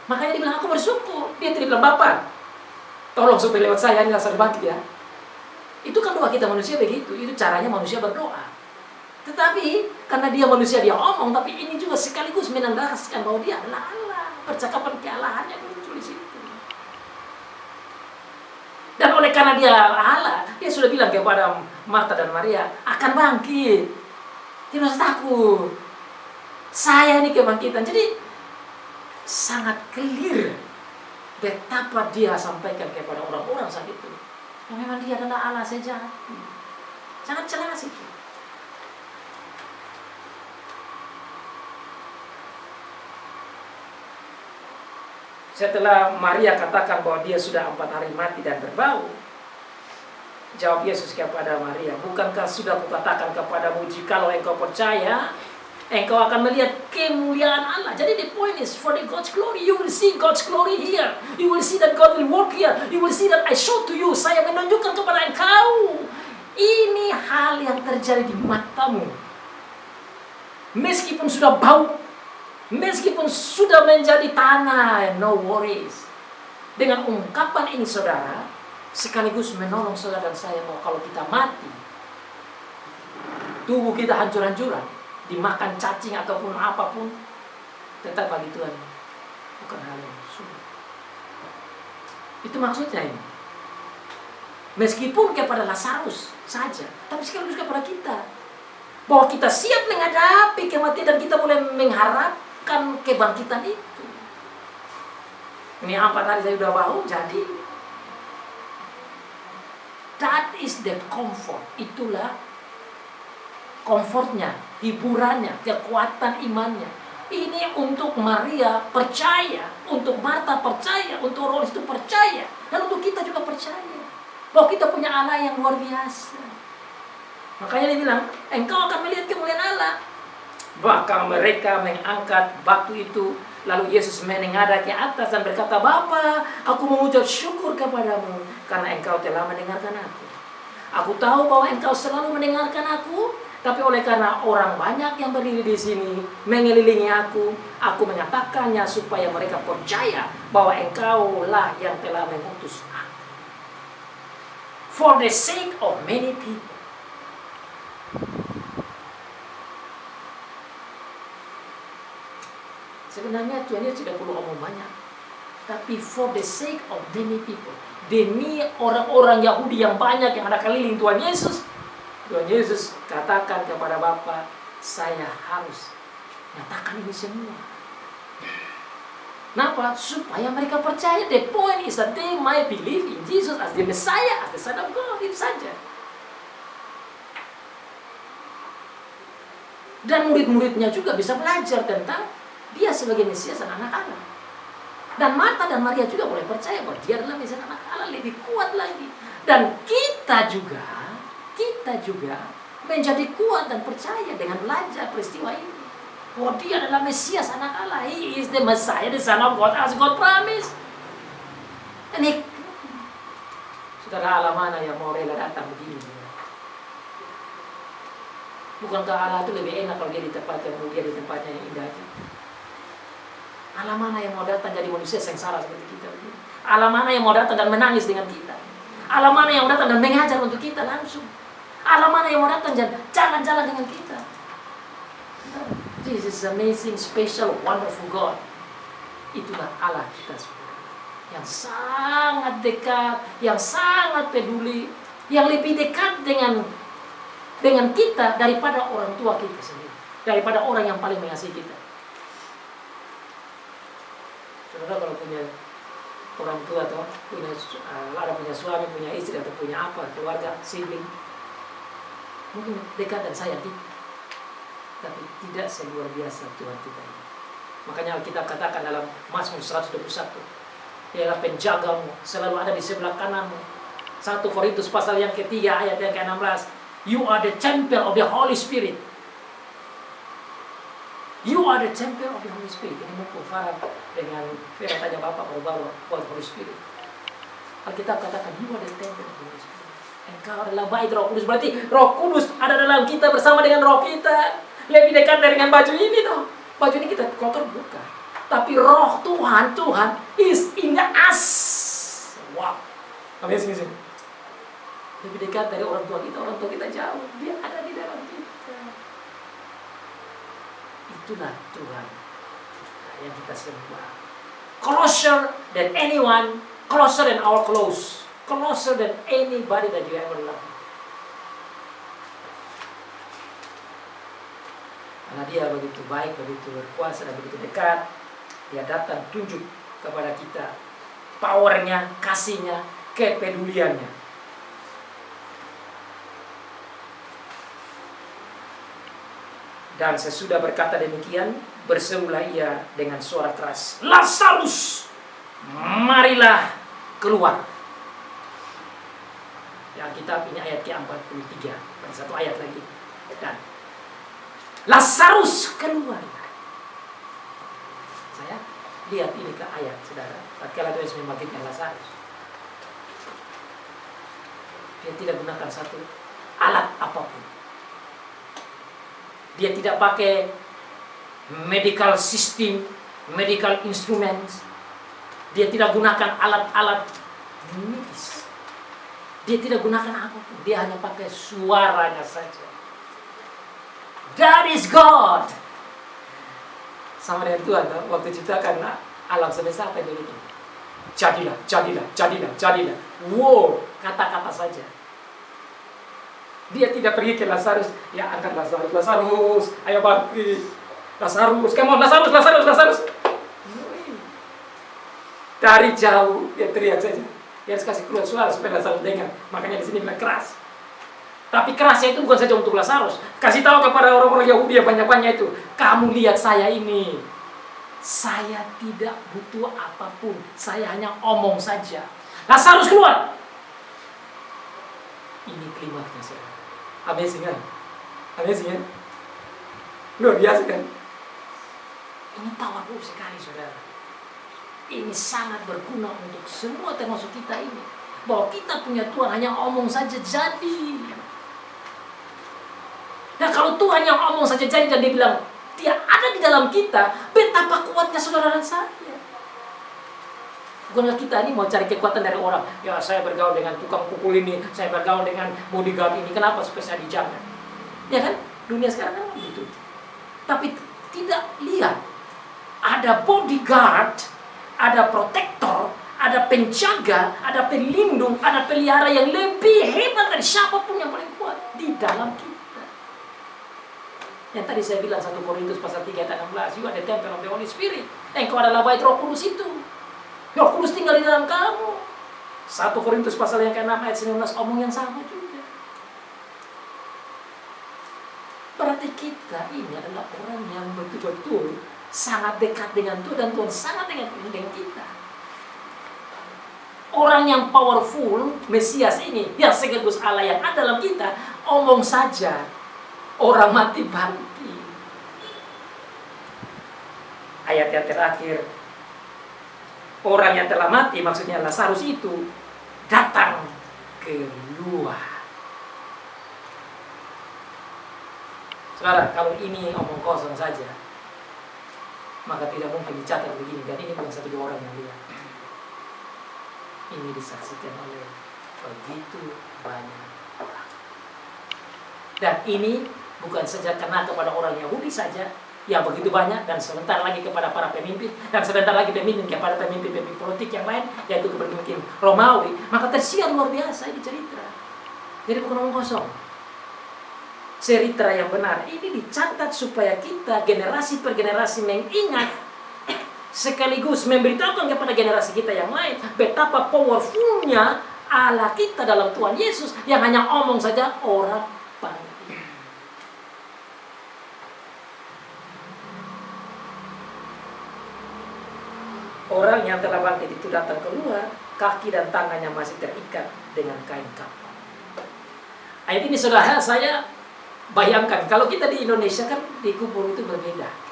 Makanya dia bilang, aku bersyukur. Dia tidak bilang, Bapa, tolong supaya lewat saya ini Lazarus bangkit ya. Itu kan doa kita manusia begitu. Itu caranya manusia berdoa. Tetapi karena dia manusia dia omong, tapi ini juga sekaligus menandaskan bahwa dia adalah Allah. Percakapan kealahannya muncul di situ. Dan oleh karena dia Allah, dia sudah bilang kepada Marta dan Maria, akan bangkit. Tidak usah takut. Saya ini kebangkitan. Jadi sangat clear betapa dia sampaikan kepada orang-orang saat itu. Memang dia adalah Allah sejati. Sangat jelas itu. Setelah Maria katakan bahwa dia sudah 4 hari mati dan berbau, jawab Yesus kepada Maria, bukankah sudah kukatakan kepadamu, jikalau engkau percaya, engkau akan melihat kemuliaan Allah. Jadi the point is for the God's glory. You will see God's glory here. You will see that God will work here. You will see that I show to you. Saya menunjukkan kepada engkau. Ini hal yang terjadi di matamu. Meskipun sudah bau, meskipun sudah menjadi tanah, no worries. Dengan ungkapan ini saudara, sekaligus menolong saudara dan saya bahwa kalau kita mati, tubuh kita hancur-hancuran, dimakan cacing ataupun apapun, tetap bagi Tuhan bukan hal yang sulit. Itu maksudnya ini. Meskipun kepada Lazarus saja, tapi sekaligus kepada kita, bahwa kita siap menghadapi kematian dan kita boleh mengharapkan kebangkitan itu. Ini 4 hari saya sudah bau, jadi that is the comfort. Itulah komfortnya, hiburannya, kekuatan imannya. Ini untuk Maria percaya, untuk Marta percaya, untuk Roh itu percaya, dan untuk kita juga percaya bahwa kita punya Allah yang luar biasa. Makanya dia bilang, engkau akan melihat kemuliaan Allah. Maka mereka mengangkat batu itu, lalu Yesus menengadah ke atas dan berkata, Bapa, aku mengucap syukur kepadamu karena engkau telah mendengarkan aku. Aku tahu bahwa engkau selalu mendengarkan aku, tapi oleh karena orang banyak yang berdiri di sini mengelilingi aku menyatakannya supaya mereka percaya bahwa engkaulah yang telah mengutus aku. For the sake of many people. Sebenarnya Tuhan Yesus tidak perlu omong banyak, tapi for the sake of many people, demi orang-orang Yahudi yang banyak yang ada keliling Tuhan Yesus katakan kepada Bapa, saya harus nyatakan ini semua. Kenapa? Supaya mereka percaya. The point is that they might believe in Jesus as the Messiah, as the Son of God. Itu saja. Dan murid-muridnya juga bisa belajar tentang dia sebagai Mesias dan anak Allah. Dan Marta dan Maria juga boleh percaya bahwa dia adalah Mesias anak Allah, lebih kuat lagi. Dan kita juga menjadi kuat dan percaya dengan belajar peristiwa ini. Bahwa dia adalah Mesias anak Allah. He is the Messiah, the Son of God, as God promised. Ini, saudara, Allah mana yang mau rela datang begini? Bukankah Allah itu lebih enak kalau dia di tempat yang mulia, di tempatnya yang indah aja? Allah mana yang mau datang jadi manusia sengsara seperti kita begini? Allah mana yang mau datang dan menangis dengan kita? Allah mana yang mau datang dan mengajar untuk kita langsung? Allah mana yang mau datang dan jalan-jalan dengan kita? This is amazing, special, wonderful God. Itulah Allah kita semua, yang sangat dekat, yang sangat peduli, yang lebih dekat dengan kita daripada orang tua kita sendiri, daripada orang yang paling mengasihi kita. Saudara kalau punya orang tua atau punya suami, punya istri atau punya apa, keluarga, sibling, mungkin dekat dan sayang kita, tapi tidak seluar biasa Tuhan kita ini. Makanya Alkitab katakan dalam Mazmur 121, Dialah penjagamu, selalu ada di sebelah kananmu. 1 Korintus pasal yang ketiga ayat yang ke-16, you are the temple of the Holy Spirit. You are the temple of the Holy Spirit. Ini mumpung Farah dengan Farah tanya Bapak baru buat Holy Spirit. Alkitab katakan you are the temple of the Holy Spirit. Engkau adalah bait Roh Kudus. Berarti Roh Kudus ada dalam kita bersama dengan roh kita. Lebih dekat dengan baju ini dong. Baju ini kita kotor bukan, tapi Roh Tuhan is in us. Wow. Amazing, amazing. Lebih dekat dari orang tua kita jauh. Dia ada di dalam kita. Itulah Tuhan yang kita sembah. Closer than anyone, closer than our clothes, closer than anybody that you ever love. Karena dia begitu baik, begitu berkuasa, dan begitu dekat. Dia datang tunjuk kepada kita powernya, kasihnya, kepeduliannya. Dan sesudah berkata demikian, berserulah ia dengan suara keras, Lazarus, marilah keluar. Yang kitab ini ayat ke-43, dan satu ayat lagi. Dan Lazarus keluar. Saya lihat ini ke ayat, saudara. Tatkala Tuhan membangkitkan Lazarus, dia tidak gunakan satu alat apapun. Dia tidak pakai medical system, medical instruments. Dia tidak gunakan alat-alat medis. Dia tidak gunakan apapun. Dia hanya pakai suaranya saja. That is God. Sama dengan Tuhan, waktu ciptakan alam semesta apa yang dia bikin? Jadilah. Wow, kata-kata saja. Dia tidak pergi ke Lazarus, ya angkat Lazarus, ayo bangkit. Lazarus, come on, Lazarus. Dari jauh dia teriak saja. Dia harus kasih keluar suara supaya Lazarus dengar. Makanya di sini bilang keras. Tapi kerasnya itu bukan saja untuk Lazarus. Kasih tahu kepada orang-orang Yahudi yang banyak-banyak itu, kamu lihat saya ini. Saya tidak butuh apapun. Saya hanya omong saja. Lazarus keluar. Ini klimaksnya saya. Amazing kan? Amazing kan? Luar biasa kan? Ini powerful sekali, saudara. Ini sangat berguna untuk semua termasuk kita ini. Bahwa kita punya Tuhan hanya omong saja jadi. Nah kalau Tuhan yang omong saja jadi dan dia bilang dia ada di dalam kita, betapa kuatnya saudara dan saya. Bukankah kita ini mau cari kekuatan dari orang? Ya saya bergaul dengan tukang pukul ini, saya bergaul dengan bodyguard ini. Kenapa? Supaya saya dijaga. Ya kan? Dunia sekarang kan begitu. Tapi tidak lihat. Ada bodyguard, ada protektor, ada penjaga, ada pelindung, ada pelihara yang lebih hebat dari siapapun yang paling kuat di dalam kita. Yang tadi saya bilang 1 Korintus pasal 3 ayat 16, you are the temple of the Holy Spirit. Engkau adalah bait Roh Kudus itu. Roh Kudus tinggal di dalam kamu. 1 Korintus pasal yang ke-6 ayat 19 omong yang sama juga. Berarti kita ini adalah orang yang betul-betul sangat dekat dengan Tuhan dan Tuhan sangat dekat dengan kita. Orang yang powerful, Mesias ini, yang sekaligus Allah yang ada dalam kita, omong saja, orang mati bangkit. Ayat yang terakhir, orang yang telah mati, maksudnya Lazarus itu, datang keluar. Sekarang kalau ini omong kosong saja, maka tidak mungkin dicatat begini. Dan ini bukan satu dua orang yang lihat. Ini disaksikan oleh begitu banyak orang. Dan ini bukan saja kena kepada orang Yahudi saja, yang begitu banyak, dan sebentar lagi kepada para pemimpin, dan sebentar lagi pemimpin kepada pemimpin-pemimpin politik yang lain, yaitu pemimpin Romawi. Maka tersiar luar biasa ini cerita. Jadi bukan omong kosong. Cerita yang benar ini dicatat supaya kita generasi per generasi mengingat, sekaligus memberitahukan kepada generasi kita yang lain betapa powerfulnya Allah kita dalam Tuhan Yesus, yang hanya omong saja orang bangkit. Orang yang telah bangkit itu datang keluar, kaki dan tangannya masih terikat dengan kain kafan. Ayat ini saudara, saya bayangkan kalau kita di Indonesia kan dikubur itu berbeda.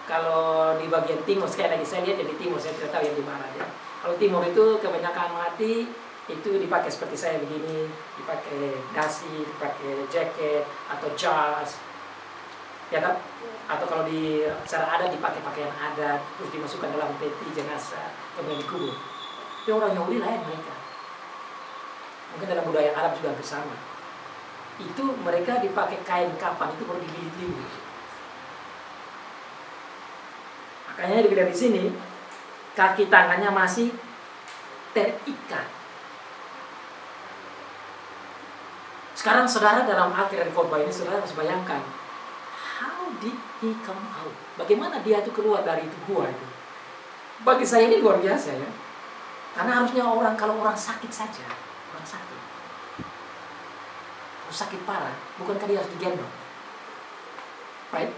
Kalau di bagian timur, sekali lagi saya lihat yang di timur, saya tidak tahu yang di mana ya. Kalau timur itu kebanyakan mati itu dipakai seperti saya begini, dipakai dasi, dipakai jaket atau jas, ya kan? Atau kalau di secara adat dipakai pakaian adat, terus dimasukkan dalam peti jenazah, kemudian dikubur. Tapi orang Yahudi lain mereka. Mungkin dalam budaya Arab juga bersama. Itu mereka dipakai kain kafan, itu baru digigit-gigit. Makanya dilihat di sini, kaki tangannya masih terikat. Sekarang saudara dalam akhir khotbah ini, saudara harus bayangkan, how did he come out? Bagaimana dia itu keluar dari itu gua itu? Bagi saya ini luar biasa ya. Karena harusnya orang, kalau orang sakit saja, orang sakit, sakit parah, bukankah dia harus digendong? Right?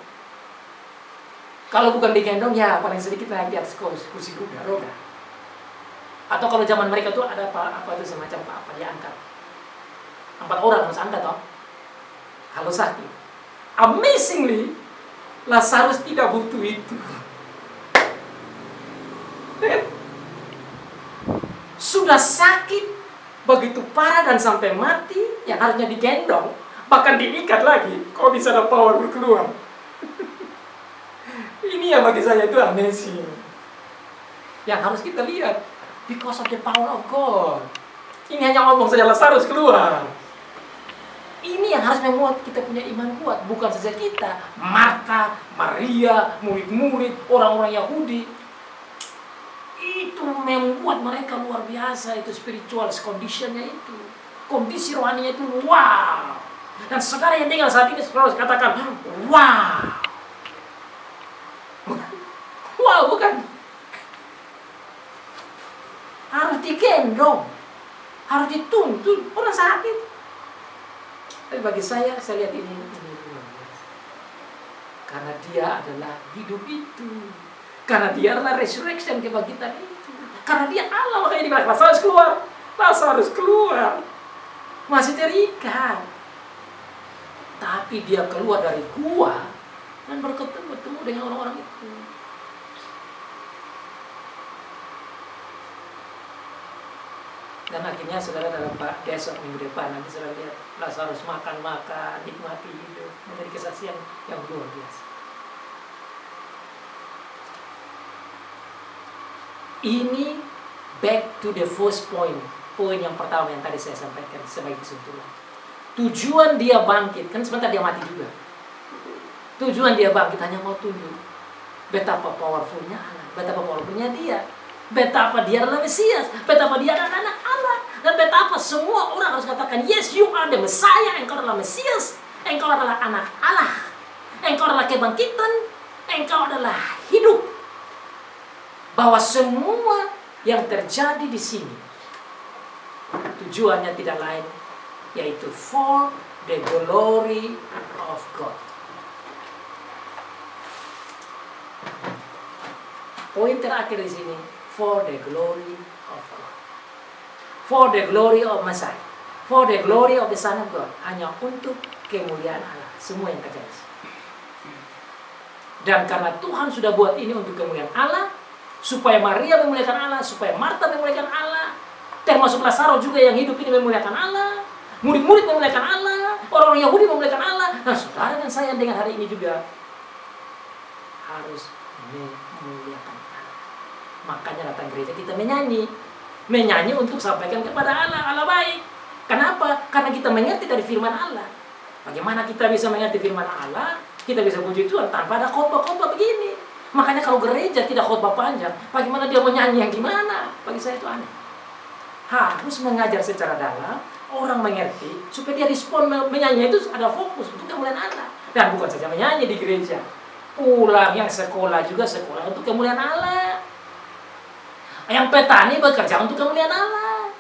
Kalau bukan digendong, ya paling sedikit naik di atas kursi roda. Atau kalau zaman mereka tuh ada apa itu semacam apa diangkat. 4 orang harus angkat toh. Kalau sakit. Amazingly, Lazarus tidak butuh itu. Sudah sakit begitu parah dan sampai mati, yang harusnya digendong, bahkan diikat lagi, kok bisa ada power keluar. Ini yang bagi saya itu amazing. Yang harus kita lihat, because of the power of God. Ini hanya ngomong saja Lazarus keluar. Ini yang harus membuat kita punya iman kuat, bukan saja kita, Marta, Maria, murid-murid, orang-orang Yahudi. Itu membuat mereka luar biasa, itu spiritual conditionnya itu. Kondisi rohaninya itu wow. Dan saudara yang tinggal saat ini, saudara harus katakan, wow. Wow, bukan. Harus digendong, harus dituntun, orang sakit. Tapi bagi saya lihat ini luar biasa. Karena dia adalah hidup itu. Karena dia adalah resurrection, kebangkitan itu. Karena dia Allah, makanya dibilang Lazarus keluar. Lazarus keluar. Masih terikat. Tapi dia keluar dari gua dan bertemu dengan orang-orang itu. Dan akhirnya saudara dalam besok minggu depan nanti saudara lihat Lazarus makan, nikmati hidup, menjadi kesaksian yang luar biasa. Ini back to the first point, poin yang pertama yang tadi saya sampaikan sebagai kesimpulan. Tujuan dia bangkit, kan sebentar dia mati juga. Tujuan dia bangkit hanya mau tunjuk betapa powerfulnya Allah, betapa powerfulnya dia. Betapa dia adalah Mesias, betapa dia adalah anak Allah, dan betapa semua orang harus katakan, yes, you are the Messiah, engkau adalah Mesias, engkau adalah anak Allah, engkau adalah kebangkitan, engkau adalah hidup. Bahwa semua yang terjadi di sini tujuannya tidak lain yaitu for the glory of God. Poin terakhir di sini, for the glory of God. For the glory of Messiah. For the glory of the Son of God. Hanya untuk kemuliaan Allah. Semua yang terjadi. Dan karena Tuhan sudah buat ini untuk kemuliaan Allah, supaya Maria memuliakan Allah, supaya Marta memuliakan Allah, termasuk Lazarus juga yang hidup ini memuliakan Allah, murid-murid memuliakan Allah, orang-orang Yahudi memuliakan Allah. Nah, saudara dan saya dengan hari ini juga harus memuliakan Allah. Makanya datang gereja kita menyanyi untuk sampaikan kepada Allah, Allah baik. Kenapa? Karena kita mengerti dari firman Allah. Bagaimana kita bisa mengerti firman Allah? Kita bisa puji Tuhan tanpa ada khotbah-khotbah begini. Makanya kalau gereja tidak khotbah panjang, bagaimana dia menyanyi yang gimana? Bagi saya itu aneh. Harus mengajar secara dalam, orang mengerti, supaya dia respon menyanyi itu ada fokus untuk kemuliaan Allah. Dan bukan saja menyanyi di gereja, pulang yang sekolah juga sekolah untuk kemuliaan Allah. Yang petani bekerja untuk kemuliaan Allah.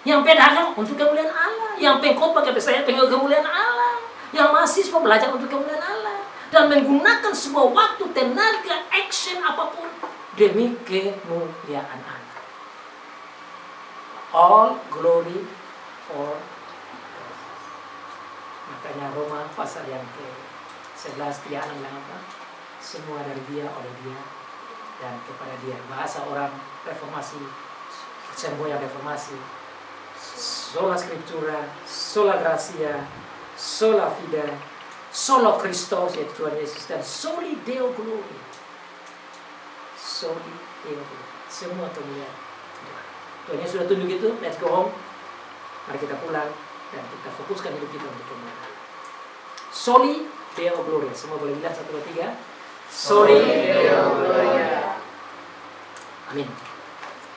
Yang pedagang untuk kemuliaan Allah. Yang pengkhotbah kata saya kemuliaan Allah. Yang mahasiswa belajar untuk kemuliaan Allah. Dan menggunakan sebuah waktu, tenaga, action apapun demi kemuliaan Allah. All glory for God. Makanya Roma pasal yang ke-11 dia bilang apa? Semua dari dia, oleh dia, dan kepada dia. Bahasa orang reformasi, semua yang reformasi. Sola scriptura, sola gratia, sola fide, solo Christos, yaitu Tuhan Yesus, dan soli Deo glory. Soli Deo glory. Semua kemuliaan Tuhan. Tuhan Yesus sudah tunjuk itu, let's go home. Mari kita pulang dan kita fokuskan hidup kita untuk kemuliaan. Soli Deo glory. Semua boleh bilang 1, 2, 3. Soli Deo glory. Amin.